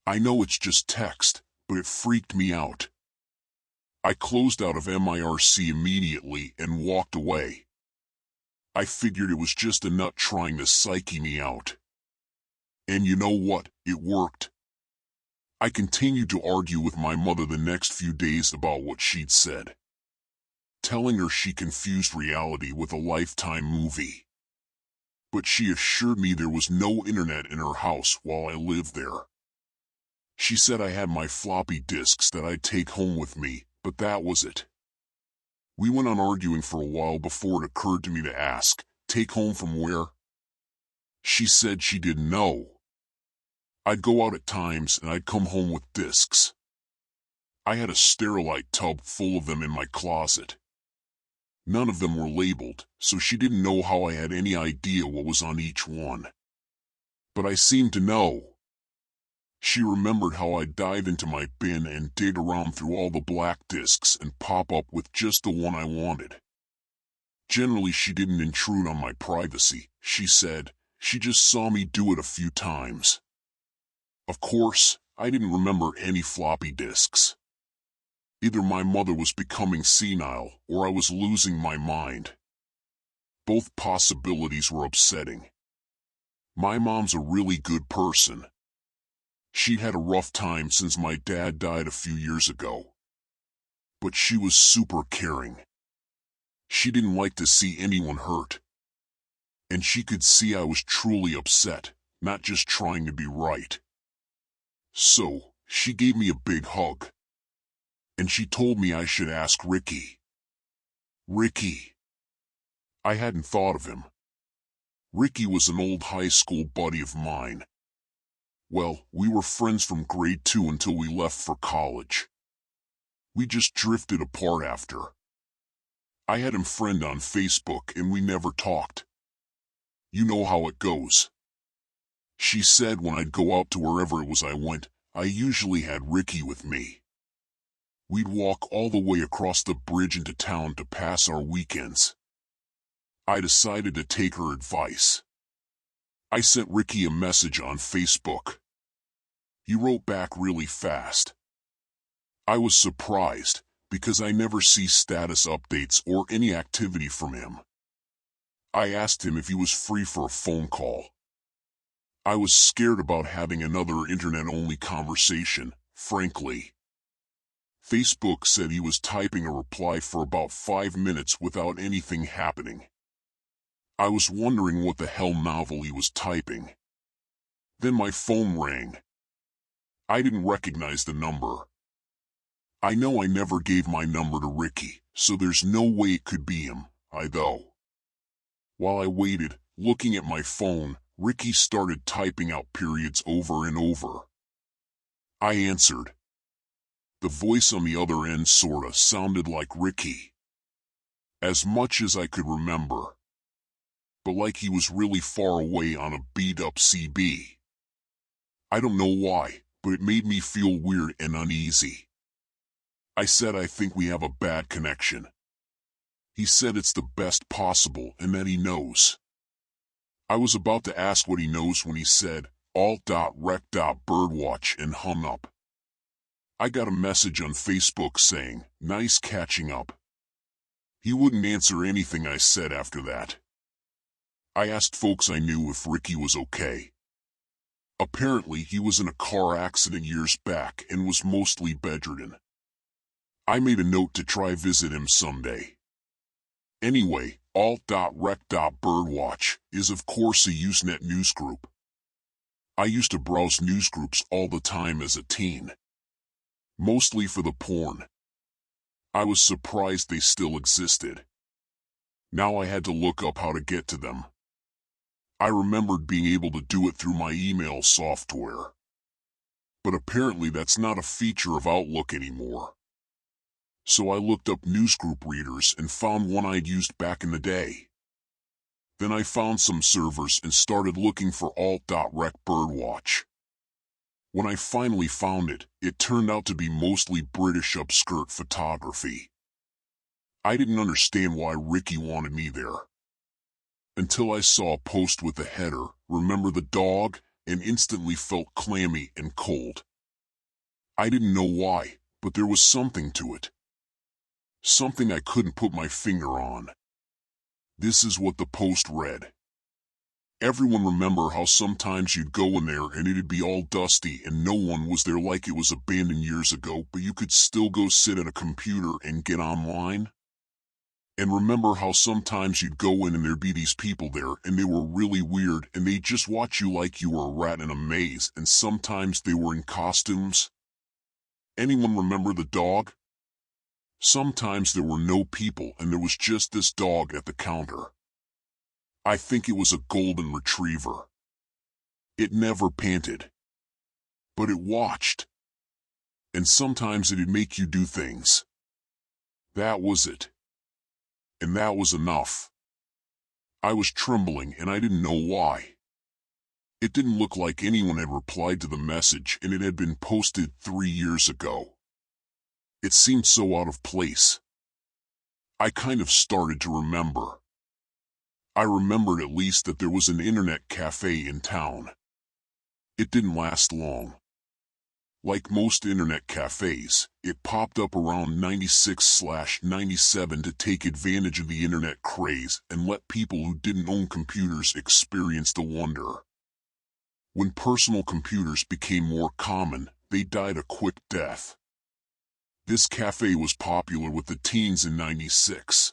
I know it's just text, but it freaked me out. I closed out of MIRC immediately and walked away. I figured it was just a nut trying to psyche me out. And you know what? It worked. I continued to argue with my mother the next few days about what she'd said, telling her she confused reality with a Lifetime movie. But she assured me there was no internet in her house while I lived there. She said I had my floppy disks that I'd take home with me, but that was it. We went on arguing for a while before it occurred to me to ask, take home from where? She said she didn't know. I'd go out at times and I'd come home with discs. I had a Sterilite tub full of them in my closet. None of them were labeled, so she didn't know how I had any idea what was on each one. But I seemed to know. She remembered how I'd dive into my bin and dig around through all the black discs and pop up with just the one I wanted. Generally, she didn't intrude on my privacy, she said. She just saw me do it a few times. Of course, I didn't remember any floppy disks. Either my mother was becoming senile or I was losing my mind. Both possibilities were upsetting. My mom's a really good person. She'd had a rough time since my dad died a few years ago. But she was super caring. She didn't like to see anyone hurt. And she could see I was truly upset, not just trying to be right. So, she gave me a big hug. And she told me I should ask Ricky. Ricky. I hadn't thought of him. Ricky was an old high school buddy of mine. Well, we were friends from grade 2 until we left for college. We just drifted apart after. I had him friend on Facebook and we never talked. You know how it goes. She said when I'd go out to wherever it was I went, I usually had Ricky with me. We'd walk all the way across the bridge into town to pass our weekends. I decided to take her advice. I sent Ricky a message on Facebook. He wrote back really fast. I was surprised, because I never see status updates or any activity from him. I asked him if he was free for a phone call. I was scared about having another internet-only conversation, frankly. Facebook said he was typing a reply for about 5 minutes without anything happening. I was wondering what the hell novel he was typing. Then my phone rang. I didn't recognize the number. I know I never gave my number to Ricky, so there's no way it could be him, though. While I waited, looking at my phone, Ricky started typing out periods over and over. I answered. The voice on the other end sorta sounded like Ricky. As much as I could remember. But like he was really far away on a beat-up CB. I don't know why, but it made me feel weird and uneasy. I said I think we have a bad connection. He said it's the best possible and that he knows. I was about to ask what he knows when he said, alt.rec.birdwatch and hung up. I got a message on Facebook saying, nice catching up. He wouldn't answer anything I said after that. I asked folks I knew if Ricky was okay. Apparently he was in a car accident years back and was mostly bedridden. I made a note to try visit him someday. Anyway, alt.rec.birdwatch is of course a Usenet newsgroup. I used to browse newsgroups all the time as a teen. Mostly for the porn. I was surprised they still existed. Now I had to look up how to get to them. I remembered being able to do it through my email software. But apparently that's not a feature of Outlook anymore. So I looked up newsgroup readers and found one I'd used back in the day. Then I found some servers and started looking for alt.rec.birdwatch. When I finally found it, it turned out to be mostly British upskirt photography. I didn't understand why Ricky wanted me there. Until I saw a post with the header, "Remember the dog?" and instantly felt clammy and cold. I didn't know why, but there was something to it. Something I couldn't put my finger on. This is what the post read. Everyone remember how sometimes you'd go in there and it'd be all dusty and no one was there, like it was abandoned years ago, but you could still go sit at a computer and get online? And remember how sometimes you'd go in and there'd be these people there and they were really weird and they'd just watch you like you were a rat in a maze, and sometimes they were in costumes? Anyone remember the dog? Sometimes there were no people and there was just this dog at the counter. I think it was a golden retriever. It never panted, but it watched. And sometimes it'd make you do things. That was it. And that was enough. I was trembling and I didn't know why. It didn't look like anyone had replied to the message, and it had been posted 3 years ago. It seemed so out of place. I kind of started to remember. I remembered at least that there was an internet cafe in town. It didn't last long. Like most internet cafes, it popped up around 96/97 to take advantage of the internet craze and let people who didn't own computers experience the wonder. When personal computers became more common, they died a quick death. This cafe was popular with the teens in 96.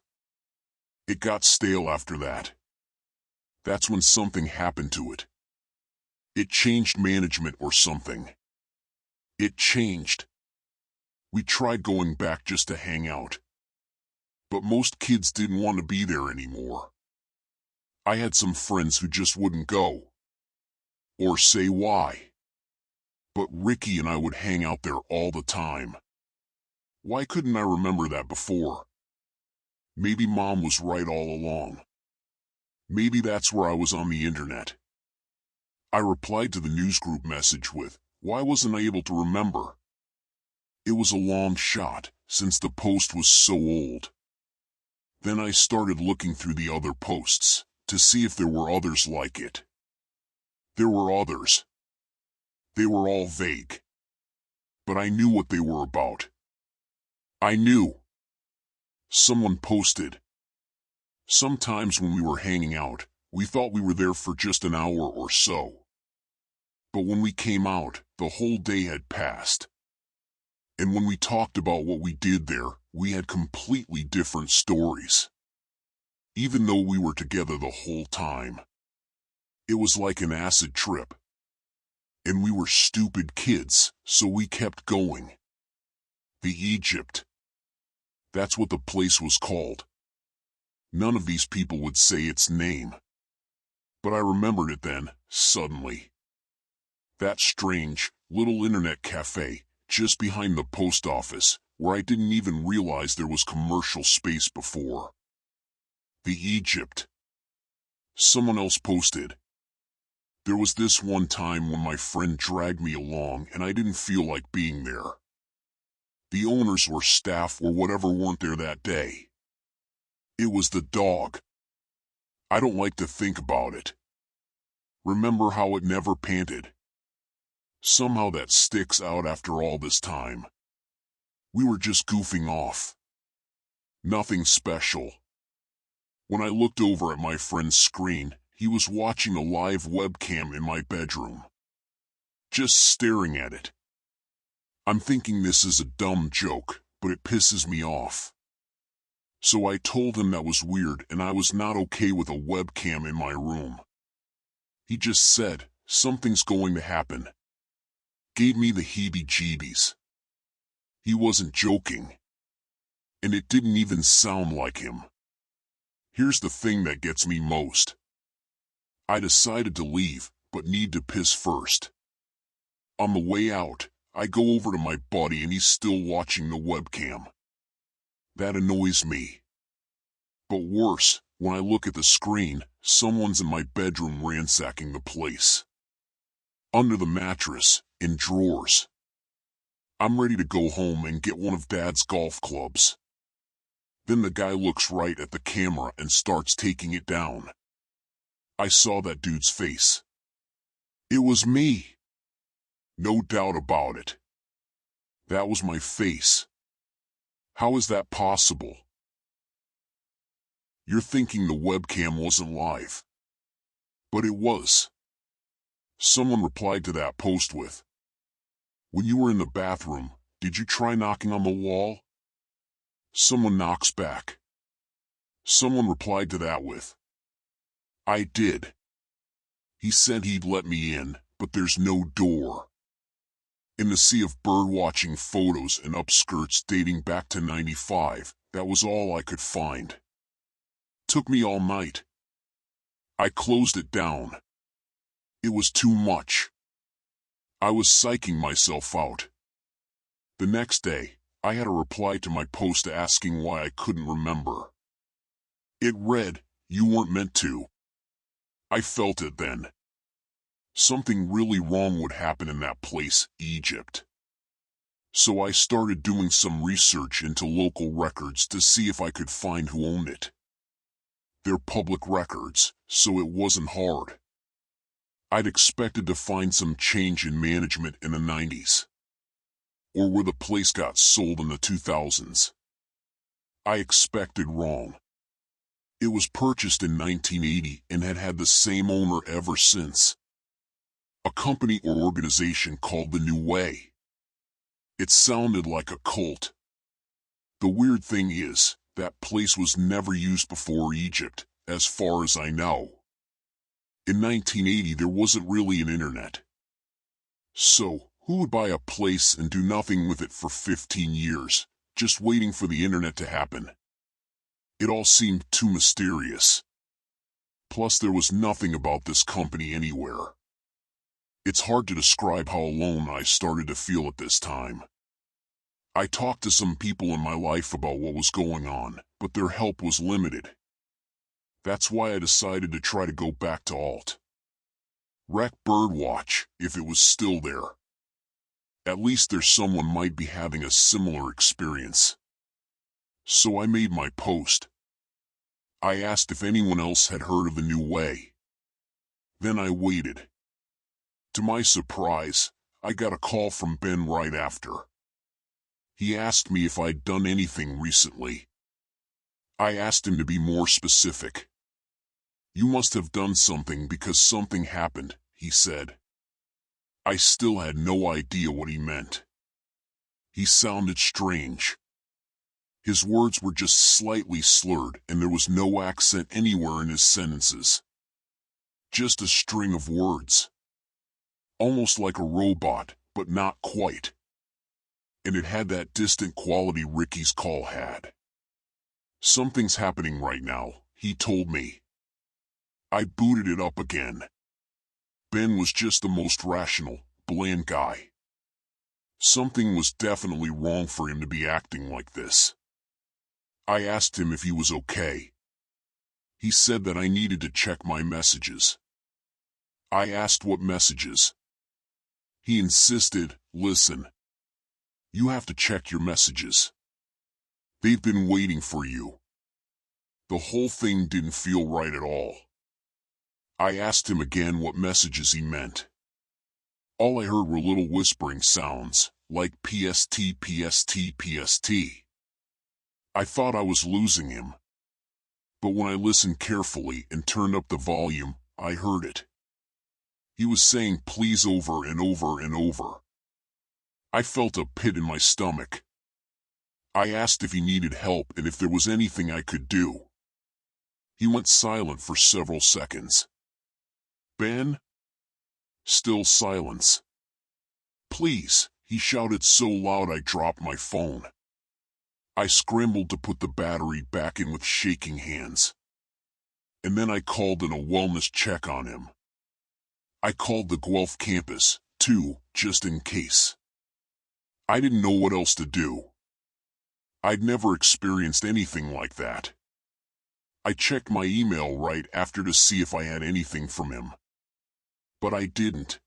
It got stale after that. That's when something happened to it. It changed management or something. It changed. We tried going back just to hang out. But most kids didn't want to be there anymore. I had some friends who just wouldn't go. Or say why. But Ricky and I would hang out there all the time. Why couldn't I remember that before? Maybe Mom was right all along. Maybe that's where I was on the internet. I replied to the newsgroup message with, "Why wasn't I able to remember?" It was a long shot, since the post was so old. Then I started looking through the other posts, to see if there were others like it. There were others. They were all vague. But I knew what they were about. I knew. Someone posted. Sometimes when we were hanging out, we thought we were there for just an hour or so. But when we came out, the whole day had passed. And when we talked about what we did there, we had completely different stories. Even though we were together the whole time. It was like an acid trip. And we were stupid kids, so we kept going. The Egypt. That's what the place was called. None of these people would say its name. But I remembered it then, suddenly. That strange, little internet cafe, just behind the post office, where I didn't even realize there was commercial space before. The Egypt. Someone else posted. There was this one time when my friend dragged me along and I didn't feel like being there. The owners or staff or whatever weren't there that day. It was the dog. I don't like to think about it. Remember how it never panted? Somehow that sticks out after all this time. We were just goofing off. Nothing special. When I looked over at my friend's screen, he was watching a live webcam in my bedroom. Just staring at it. I'm thinking this is a dumb joke, but it pisses me off. So I told him that was weird and I was not okay with a webcam in my room. He just said, "Something's going to happen." Gave me the heebie-jeebies. He wasn't joking. And it didn't even sound like him. Here's the thing that gets me most. I decided to leave, but need to piss first. On the way out, I go over to my buddy and he's still watching the webcam. That annoys me. But worse, when I look at the screen, someone's in my bedroom ransacking the place. Under the mattress, in drawers. I'm ready to go home and get one of Dad's golf clubs. Then the guy looks right at the camera and starts taking it down. I saw that dude's face. It was me. No doubt about it. That was my face. How is that possible? You're thinking the webcam wasn't live. But it was. Someone replied to that post with, "When you were in the bathroom, did you try knocking on the wall?" Someone knocks back. Someone replied to that with, "I did. He said he'd let me in, but there's no door." In the sea of bird-watching photos and upskirts dating back to '95, that was all I could find. Took me all night. I closed it down. It was too much. I was psyching myself out. The next day, I had a reply to my post asking why I couldn't remember. It read, "You weren't meant to." I felt it then. Something really wrong would happen in that place, Egypt. So I started doing some research into local records to see if I could find who owned it. They're public records, so it wasn't hard. I'd expected to find some change in management in the '90s. Or where the place got sold in the 2000s. I expected wrong. It was purchased in 1980 and had had the same owner ever since. A company or organization called The New Way. It sounded like a cult. The weird thing is, that place was never used before Egypt, as far as I know. In 1980 there wasn't really an internet. So, who would buy a place and do nothing with it for 15 years, just waiting for the internet to happen? It all seemed too mysterious. Plus there was nothing about this company anywhere. It's hard to describe how alone I started to feel at this time. I talked to some people in my life about what was going on, but their help was limited. That's why I decided to try to go back to Alt. Wreck Birdwatch, if it was still there. At least there's someone might be having a similar experience. So I made my post. I asked if anyone else had heard of The New Way. Then I waited. To my surprise, I got a call from Ben right after. He asked me if I'd done anything recently. I asked him to be more specific. "You must have done something because something happened," he said. I still had no idea what he meant. He sounded strange. His words were just slightly slurred and there was no accent anywhere in his sentences. Just a string of words. Almost like a robot, but not quite. And it had that distant quality Ricky's call had. "Something's happening right now," he told me. I booted it up again. Ben was just the most rational, bland guy. Something was definitely wrong for him to be acting like this. I asked him if he was okay. He said that I needed to check my messages. I asked what messages. He insisted, "Listen. You have to check your messages. They've been waiting for you." The whole thing didn't feel right at all. I asked him again what messages he meant. All I heard were little whispering sounds, like PST, PST, PST. I thought I was losing him. But when I listened carefully and turned up the volume, I heard it. He was saying please over and over and over. I felt a pit in my stomach. I asked if he needed help and if there was anything I could do. He went silent for several seconds. "Ben?" Still silence. "Please," he shouted so loud I dropped my phone. I scrambled to put the battery back in with shaking hands. And then I called in a wellness check on him. I called the Guelph campus, too, just in case. I didn't know what else to do. I'd never experienced anything like that. I checked my email right after to see if I had anything from him. But I didn't.